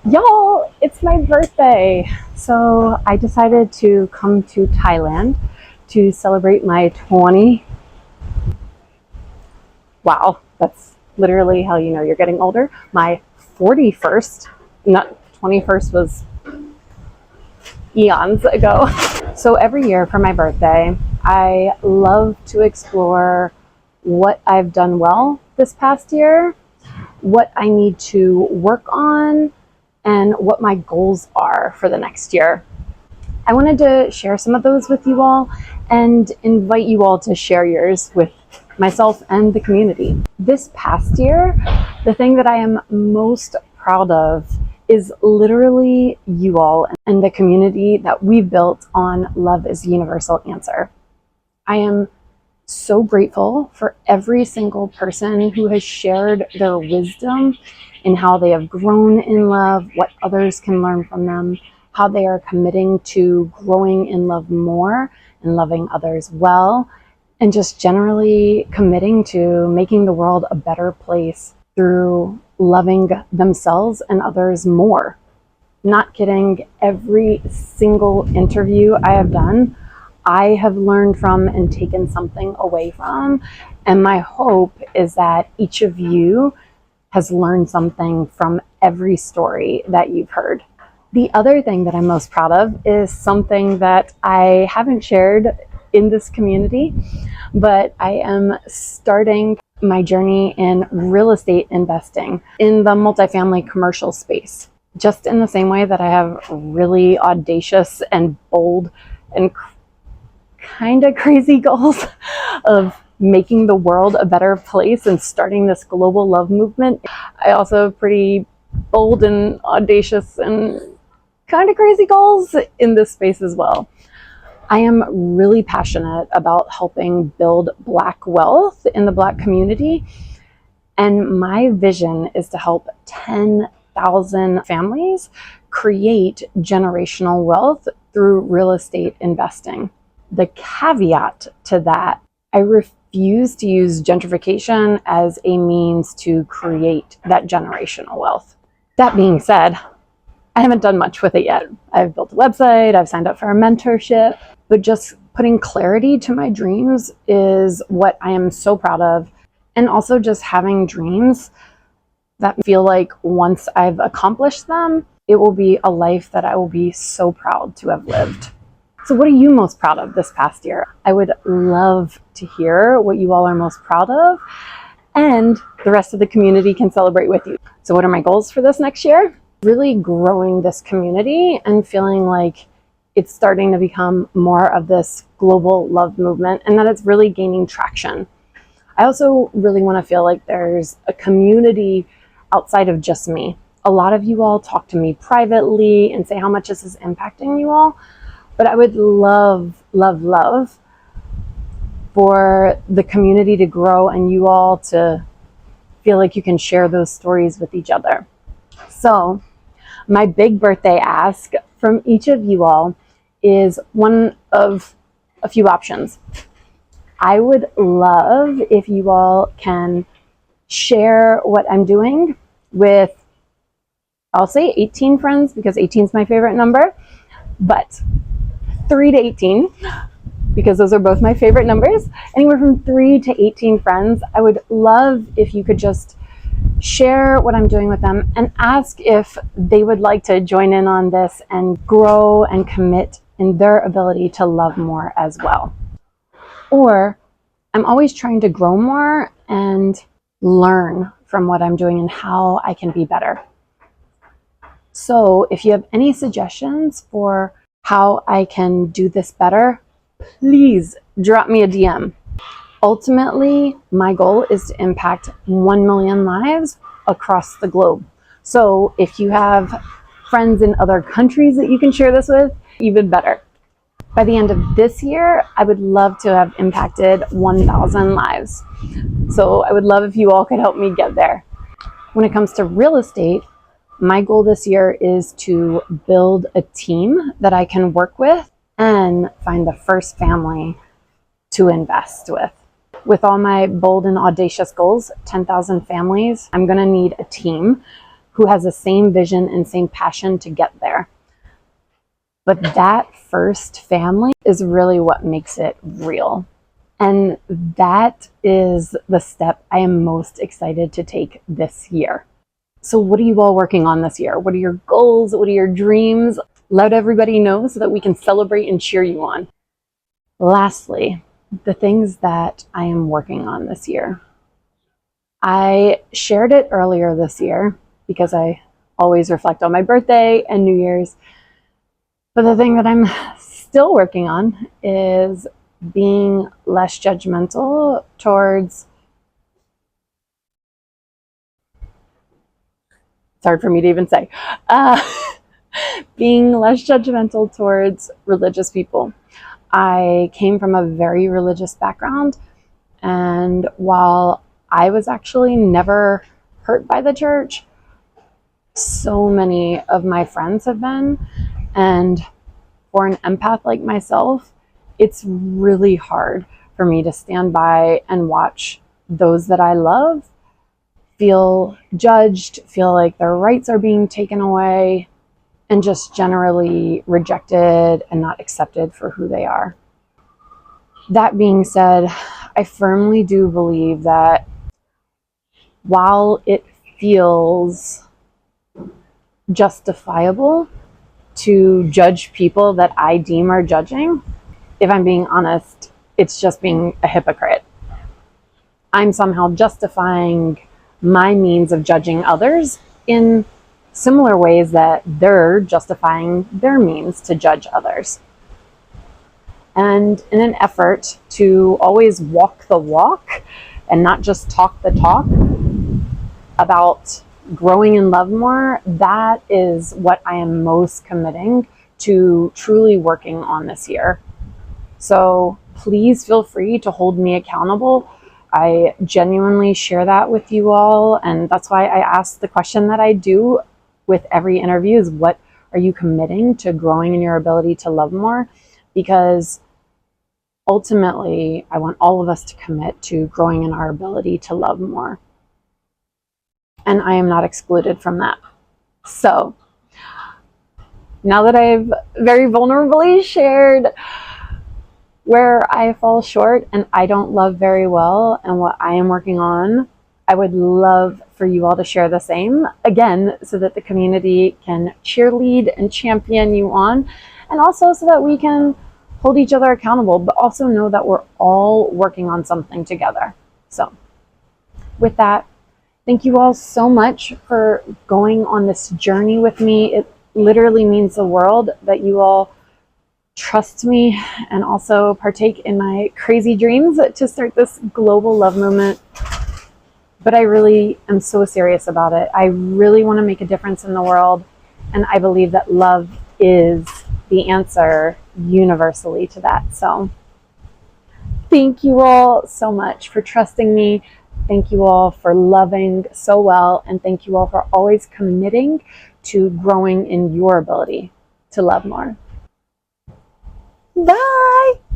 Y'all, it's my birthday. So I decided to come to Thailand to celebrate my 20. Wow, that's literally how you know you're getting older. My 41st, not 21st was eons ago. So every year for my birthday, I love to explore what I've done well this past year, what I need to work on, and what my goals are for the next year. I wanted to share some of those with you all and invite you all to share yours with myself and the community. This past year, the thing that I am most proud of is literally you all and the community that we've built on Love is the Universal Answer. I am so grateful for every single person who has shared their wisdom in how they have grown in love, what others can learn from them, how they are committing to growing in love more and loving others well, and just generally committing to making the world a better place through loving themselves and others more. Not kidding, every single interview I have done, I have learned from and taken something away from. And my hope is that each of you has learned something from every story that you've heard. The other thing that I'm most proud of is something that I haven't shared in this community, but I am starting my journey in real estate investing in the multifamily commercial space. Just in the same way that I have really audacious and bold and kind of crazy goals of making the world a better place and starting this global love movement, I also have pretty bold and audacious and kind of crazy goals in this space as well. I am really passionate about helping build Black wealth in the Black community. And my vision is to help 10,000 families create generational wealth through real estate investing. The caveat to that, I refuse to use gentrification as a means to create that generational wealth. That being said, I haven't done much with it yet. I've built a website, I've signed up for a mentorship, but just putting clarity to my dreams is what I am so proud of. And also just having dreams that feel like once I've accomplished them, it will be a life that I will be so proud to have lived. So what are you most proud of this past year? I would love to hear what you all are most proud of, and the rest of the community can celebrate with you. So what are my goals for this next year? Really growing this community and feeling like it's starting to become more of this global love movement and that it's really gaining traction. I also really want to feel like there's a community outside of just me. A lot of you all talk to me privately and say how much this is impacting you all, but I would love, love, love for the community to grow and you all to feel like you can share those stories with each other. So my big birthday ask from each of you all is one of a few options. I would love if you all can share what I'm doing with, I'll say 18 friends because 18 is my favorite number, but 3 to 18, because those are both my favorite numbers, anywhere from 3 to 18 friends. I would love if you could just share what I'm doing with them and ask if they would like to join in on this and grow and commit in their ability to love more as well. Or I'm always trying to grow more and learn from what I'm doing and how I can be better. So if you have any suggestions for how I can do this better, please drop me a DM. Ultimately, my goal is to impact 1 million lives across the globe. So if you have friends in other countries that you can share this with, even better. By the end of this year, I would love to have impacted 1,000 lives. So I would love if you all could help me get there. When it comes to real estate, my goal this year is to build a team that I can work with and find the first family to invest with. With all my bold and audacious goals, 10,000 families, I'm going to need a team who has the same vision and same passion to get there. But that first family is really what makes it real. And that is the step I am most excited to take this year. So what are you all working on this year? What are your goals? What are your dreams? Let everybody know so that we can celebrate and cheer you on. Lastly, the things that I am working on this year. I shared it earlier this year because I always reflect on my birthday and New Year's. But the thing that I'm still working on is being less judgmental towards, it's hard for me to even say, being less judgmental towards religious people. I came from a very religious background, and while I was actually never hurt by the church, so many of my friends have been, and for an empath like myself, it's really hard for me to stand by and watch those that I love feel judged, feel like their rights are being taken away, and just generally rejected and not accepted for who they are. That being said, I firmly do believe that while it feels justifiable to judge people that I deem are judging, if I'm being honest, it's just being a hypocrite. I'm somehow justifying my means of judging others in similar ways that they're justifying their means to judge others. And in an effort to always walk the walk and not just talk the talk about growing in love more, that is what I am most committing to truly working on this year. So please feel free to hold me accountable. I genuinely share that with you all, and that's why I ask the question that I do with every interview is, what are you committing to growing in your ability to love more? Because ultimately, I want all of us to commit to growing in our ability to love more. And I am not excluded from that. So now that I've very vulnerably shared where I fall short and I don't love very well and what I am working on, I would love for you all to share the same, again, so that the community can cheerlead and champion you on, and also so that we can hold each other accountable, but also know that we're all working on something together. So with that, thank you all so much for going on this journey with me. It literally means the world that you all trust me and also partake in my crazy dreams to start this global love movement. But I really am so serious about it. I really want to make a difference in the world, and I believe that love is the answer universally to that. So thank you all so much for trusting me. Thank you all for loving so well, and thank you all for always committing to growing in your ability to love more. Bye!